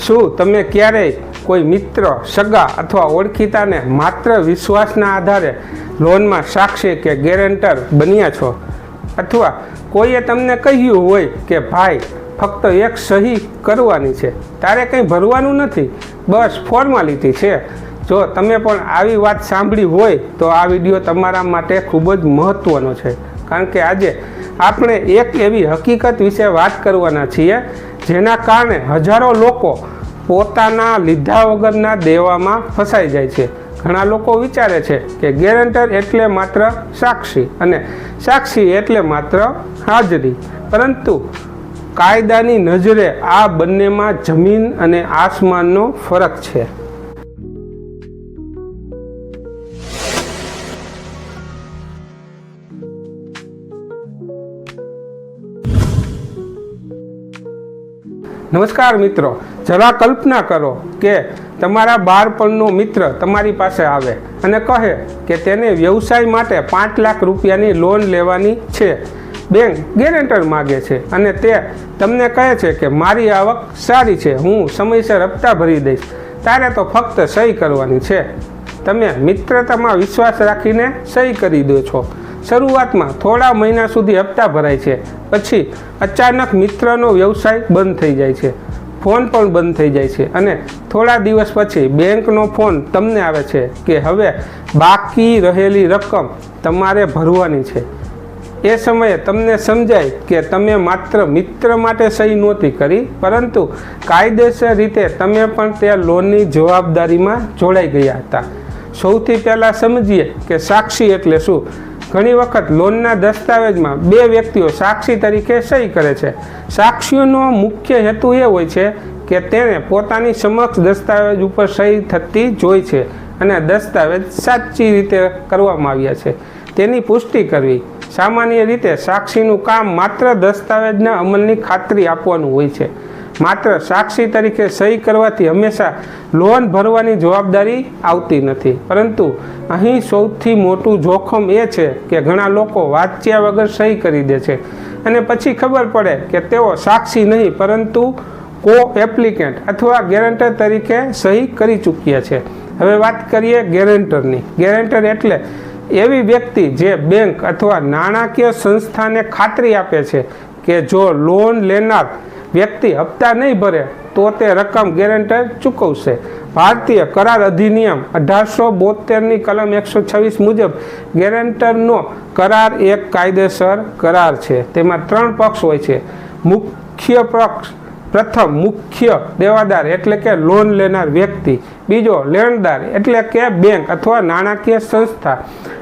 શું તમે ક્યારેય કોઈ મિત્ર, સગા અથવા ઓળખીતાને માત્ર વિશ્વાસના આધારે લોનમાં સાક્ષી કે ગેરેન્ટર બન્યા છો? અથવા કોઈએ તમને કહ્યું હોય કે ભાઈ ફક્ત એક સહી કરવાની છે, તારે કંઈ ભરવાનું નથી, બસ ફોર્માલિટી છે. જો તમે પણ આવી વાત સાંભળી હોય તો આ વિડીયો તમારા માટે ખૂબ જ મહત્ત્વનો છે, કારણ કે આજે આપણે એક એવી હકીકત વિશે વાત કરવાના છીએ જેના કારણે હજારો લોકો પોતાના લીધા વગરના દેવામાં ફસાઈ જાય છે. ઘણા લોકો વિચારે છે કે ગેરેન્ટર એટલે માત્ર સાક્ષી અને સાક્ષી એટલે માત્ર હાજરી, પરંતુ કાયદાની નજરે આ બંનેમાં જમીન અને આસમાનનો ફરક છે. નમસ્કાર મિત્રો, જરા કલ્પના કરો કે તમારા બાળપણનો મિત્ર તમારી પાસે આવે અને કહે કે તેને વ્યવસાય માટે 5 લાખ રૂપિયાની લોન લેવાની છે. બેંક ગેરેન્ટર માગે છે અને તે તમને કહે છે કે મારી આવક સારી છે, હું સમયસર હપ્તા ભરી દઈશ, તારે તો ફક્ત સહી કરવાની છે. તમે મિત્રતામાં વિશ્વાસ રાખીને સહી કરી દો છો. શરૂઆતમાં થોડા મહિના સુધી હપ્તા ભરાય છે, પછી અચાનક મિત્રનો વ્યવસાય બંધ થઈ જાય છે, ફોન પણ બંધ થઈ જાય છે અને થોડા દિવસ પછી બેંકનો ફોન તમને આવે છે કે હવે બાકી રહેલી રકમ તમારે ભરવાની છે. એ સમયે તમને સમજાય કે તમે માત્ર મિત્ર માટે સહી નહોતી કરી, પરંતુ કાયદેસર રીતે તમે પણ તે લોનની જવાબદારીમાં જોડાઈ ગયા હતા. સૌથી પહેલાં સમજીએ કે સાક્ષી એટલે શું. ઘણી વખત લોનના દસ્તાવેજમાં 2 વ્યક્તિઓ સાક્ષી તરીકે સહી કરે છે. સાક્ષીઓનો મુખ્ય હેતુ એ હોય છે કે તેણે પોતાની સમક્ષ દસ્તાવેજ ઉપર સહી થતી જોઈ છે અને દસ્તાવેજ સાચી રીતે કરવામાં આવ્યા છે તેની પુષ્ટિ કરવી. સામાન્ય રીતે સાક્ષીનું કામ માત્ર દસ્તાવેજના અમલની ખાતરી આપવાનું હોય છે. માત્ર સાક્ષી તરીકે સહી કરવાથી હંમેશા લોન ભરવાની જવાબદારી આવતી નથી, પરંતુ અહીં સૌથી મોટું જોખમ એ છે કે ઘણા લોકો વાંચ્યા વગર સહી કરી દે છે અને પછી ખબર પડે કે તેઓ સાક્ષી નહીં પરંતુ કો એપ્લિકેન્ટ અથવા ગેરેન્ટર તરીકે સહી કરી ચૂક્યા છે. હવે વાત કરીએ ગેરેન્ટરની. ગેરેન્ટર એટલે એવી વ્યક્તિ જે બેંક અથવા નાણાકીય સંસ્થાને ખાતરી આપે છે કે જો લોન લેનાર વ્યક્તિ હપ્તા નહીં ભરે તો તે રકમ ગેરેન્ટર ચૂકવશે. ભારતીય કરાર અધિનિયમ 1872ની કલમ 126 મુજબ ગેરેન્ટરનો કરાર એક કાયદેસર કરાર છે. તેમાં 3 પક્ષ હોય છે. મુખ્ય પક્ષ, પ્રથમ મુખ્ય દેવાદાર એટલે કે લોન લેનાર વ્યક્તિ, બીજો લેણદાર એટલે કે બેંક અથવા નાણાકીય સંસ્થા,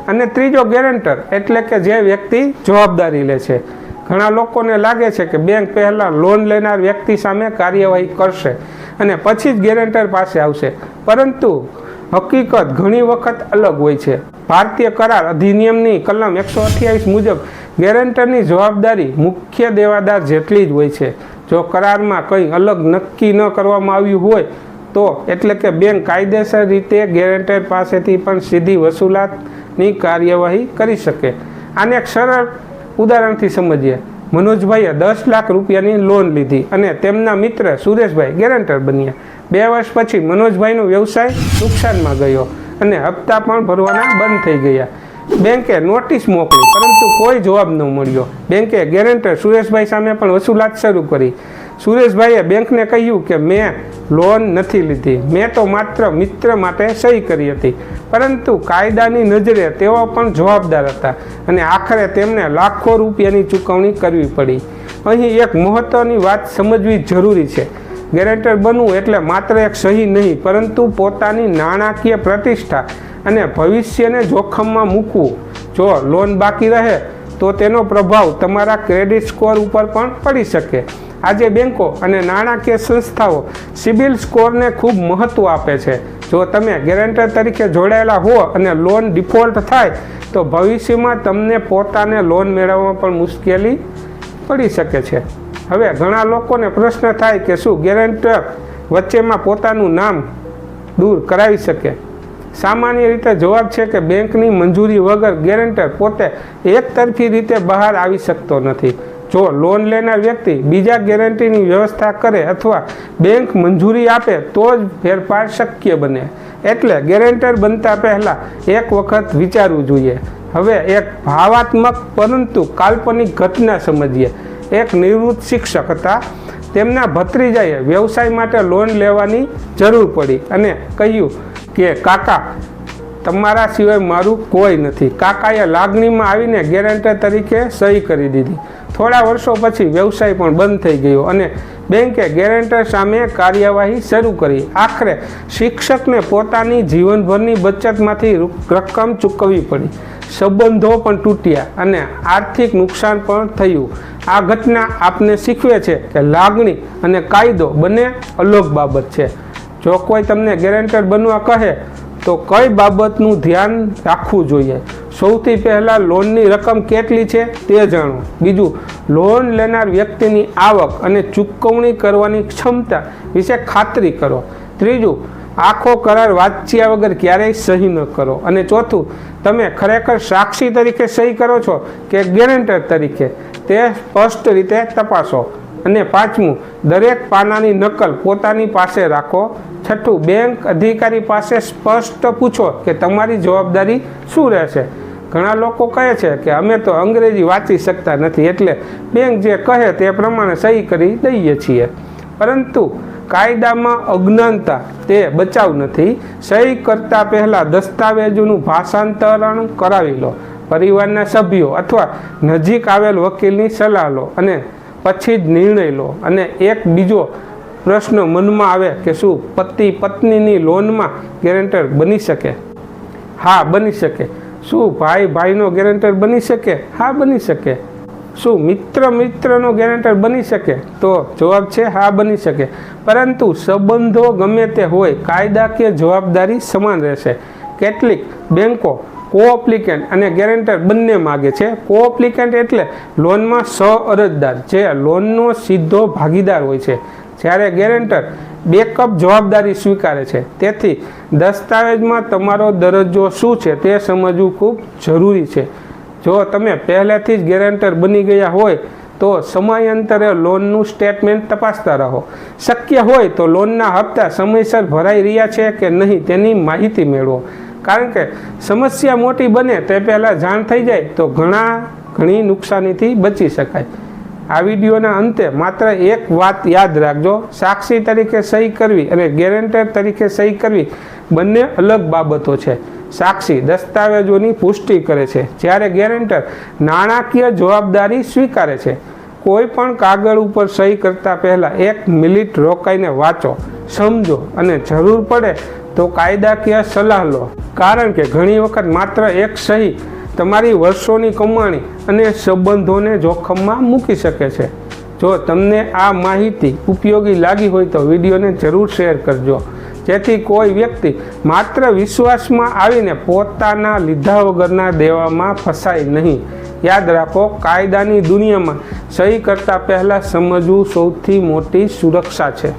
અને ત્રીજો ગેરેન્ટર એટલે કે જે વ્યક્તિ જવાબદારી લે છે. ઘણા લોકોને લાગે છે કે બેંક પહેલાં લોન લેનાર વ્યક્તિ સામે કાર્યવાહી કરશે અને પછી જ ગેરેન્ટર પાસે આવશે, પરંતુ હકીકત ઘણી વખત અલગ હોય છે. ભારતીય કરાર અધિનિયમની કલમ 128 મુજબ ગેરેન્ટરની જવાબદારી મુખ્ય દેવાદાર જેટલી જ હોય છે. જો કરારમાં કંઈ અલગ નક્કી ન કરવામાં આવ્યું હોય તો એટલે કે બેંક કાયદેસર રીતે ગેરેન્ટર પાસેથી પણ સીધી વસૂલાતની કાર્યવાહી કરી શકે. આને એક સરળ ઉદાહરણથી સમજીએ. મનોજભાઈએ 10 લાખ રૂપિયાની લોન લીધી અને તેમના મિત્ર સુરેશભાઈ ગેરેન્ટર બન્યા. 2 વર્ષ પછી મનોજભાઈનો વ્યવસાય નુકસાનમાં ગયો અને હપ્તા પણ ભરવાના બંધ થઈ ગયા. બેંકે નોટિસ મોકલી પરંતુ કોઈ જવાબ ન મળ્યો. બેંકે ગેરેન્ટર સુરેશભાઈ સામે પણ વસૂલાત શરૂ કરી. સુરેશભાઈએ બેંકને કહ્યું કે મેં લોન નથી લીધી, મેં તો માત્ર મિત્ર માટે સહી કરી હતી, પરંતુ કાયદાની નજરે તેઓ પણ જવાબદાર હતા અને આખરે તેમને લાખો રૂપિયાની ચૂકવણી કરવી પડી. અહીં એક મહત્ત્વની વાત સમજવી જરૂરી છે. ગેરેન્ટર બનવું એટલે માત્ર એક સહી નહીં, પરંતુ પોતાની નાણાકીય પ્રતિષ્ઠા અને ભવિષ્યને જોખમમાં મૂકવું. જો લોન બાકી રહે તો તેનો પ્રભાવ તમારા ક્રેડિટ સ્કોર ઉપર પણ પડી શકે. આજે બેંકો અને નાણાકીય સંસ્થાઓ સિબિલ સ્કોરને ખૂબ મહત્ત્વ આપે છે. જો તમે ગેરેન્ટર તરીકે જોડાયેલા હો અને લોન ડિફોલ્ટ થાય તો ભવિષ્યમાં તમને પોતાને લોન મેળવવામાં પણ મુશ્કેલી પડી શકે છે. હવે ઘણા લોકોને પ્રશ્ન થાય કે શું ગેરેન્ટર વચ્ચેમાં પોતાનું નામ દૂર કરાવી શકે? સામાન્ય રીતે જવાબ છે કે બેંકની મંજૂરી વગર ગેરેન્ટર પોતે એકતરફી રીતે બહાર આવી શકતો નથી. જો લોન લેનાર વ્યક્તિ બીજા ગેરંટીની વ્યવસ્થા કરે અથવા બેંક મંજૂરી આપે તો જ ફેરફાર શક્ય બને. એટલે ગેરેન્ટર બનતા પહેલાં એક વખત વિચારવું જોઈએ. હવે એક ભાવાત્મક પરંતુ કાલ્પનિક ઘટના સમજીએ. એક નિવૃત્ત શિક્ષક હતા. તેમના ભત્રીજાએ વ્યવસાય માટે લોન લેવાની જરૂર પડી અને કહ્યું કે કાકા, તમારા સિવાય મારું કોઈ નથી. કાકાએ લાગણીમાં આવીને ગેરેન્ટર તરીકે સહી કરી દીધી. થોડા વર્ષો પછી વ્યવસાય પણ બંધ થઈ ગયો અને બેંકે ગેરેન્ટર સામે કાર્યવાહી શરૂ કરી. આખરે શિક્ષકને પોતાની જીવનભરની બચતમાંથી રકમ ચૂકવવી પડી. સંબંધો પણ તૂટ્યા અને આર્થિક નુકસાન પણ થયું. આ ઘટના આપને શીખવે છે કે લાગણી અને કાયદો બંને અલગ બાબત છે. જો કોઈ તમને ગેરેન્ટર બનવા કહે તો કઈ બાબતનું ધ્યાન રાખવું જોઈએ? સૌથી પહેલાં લોનની રકમ કેટલી છે તે જાણો. બીજું, લોન લેનાર વ્યક્તિની આવક અને ચૂકવણી કરવાની ક્ષમતા વિશે ખાતરી કરો. ત્રીજું, આખો કરાર વાંચ્યા વગર ક્યારેય સહી ન કરો. અને ચોથું, તમે ખરેખર સાક્ષી તરીકે સહી કરો છો કે ગેરેન્ટર તરીકે તે સ્પષ્ટ રીતે તપાસો. અને પાંચમું, દરેક પાનાની નકલ પોતાની પાસે રાખો. છઠ્ઠું, બેંક અધિકારી પાસે સ્પષ્ટ પૂછો કે તમારી જવાબદારી શું રહેશે. ઘણા લોકો કહે છે કે અમે તો અંગ્રેજી વાંચી શકતા નથી એટલે બેંક જે કહે તે પ્રમાણે સહી કરી દઈએ છીએ. પરંતુ કાયદામાં અજ્ઞાનતા તે બચાવ નથી. સહી કરતા પહેલાં દસ્તાવેજોનું ભાષાંતરણ કરાવી લો. પરિવારના સભ્યો અથવા નજીક આવેલ વકીલની સલાહ લો અને પછી જ નિર્ણય લો. અને એક બીજો પ્રશ્ન મનમાં આવે કે શું પતિ પત્નીની લોનમાં ગેરેન્ટર બની શકે? હા, બની શકે. શું ભાઈ ભાઈનો ગેરેન્ટર બની શકે? હા, બની શકે. શું મિત્રનો ગેરેન્ટર બની શકે? તો જવાબ છે હા, બની શકે. પરંતુ સંબંધો ગમે તે હોય, કાયદાકીય જવાબદારી સમાન રહેશે. કેટલીક બેંકો કોએપ્લિકન્ટ અને ગેરેન્ટર બંને માગે છે. કોએપ્લિકન્ટ એટલે લોનમાં સહ-અરજદાર જે લોનનો સીધો ભાગીદાર હોય છે, જ્યારે ગેરેન્ટર બેકઅપ જવાબદારી સ્વીકારે છે. તેથી દસ્તાવેજમાં તમારો દરજ્જો શું છે તે સમજવું ખૂબ જરૂરી છે. જો તમે પહેલેથી જ ગેરેન્ટર બની ગયા હોય તો સમયાંતરે લોનનું સ્ટેટમેન્ટ તપાસતા રહો. શક્ય હોય તો લોનના હપ્તા સમયસર ભરાઈ રહ્યા છે કે નહીં તેની માહિતી મેળવો. કારણ કે સમસ્યા મોટી બને તે પહેલાં જાણ થઈ જાય તો ઘણી નુકસાનીથી બચી શકાય. આ વિડીયોના અંતે માત્ર એક વાત યાદ રાખજો. સાક્ષી તરીકે સહી કરવી અને ગેરેન્ટર તરીકે સહી કરવી બંને અલગ બાબતો છે. સાક્ષી દસ્તાવેજોની પુષ્ટિ કરે છે, જ્યારે ગેરેન્ટર નાણાકીય જવાબદારી સ્વીકારે છે. કોઈ પણ કાગળ ઉપર સહી કરતા પહેલાં 1 મિનિટ રોકાઈને વાંચો, સમજો અને જરૂર પડે તો કાયદાકીય સલાહ લો. કારણ કે ઘણી વખત માત્ર એક સહી તમારી વર્ષોની કમાણી અને સંબંધોને જોખમમાં મૂકી શકે છે. જો તમને આ માહિતી ઉપયોગી લાગી હોય તો વિડીયોને જરૂર શેર કરજો, જેથી કોઈ વ્યક્તિ માત્ર વિશ્વાસમાં આવીને પોતાના લીધા વગરના દેવામાં ફસાય નહીં. યાદ રાખો, કાયદાની દુનિયામાં સહી કરતા પહેલાં સમજવું સૌથી મોટી સુરક્ષા છે.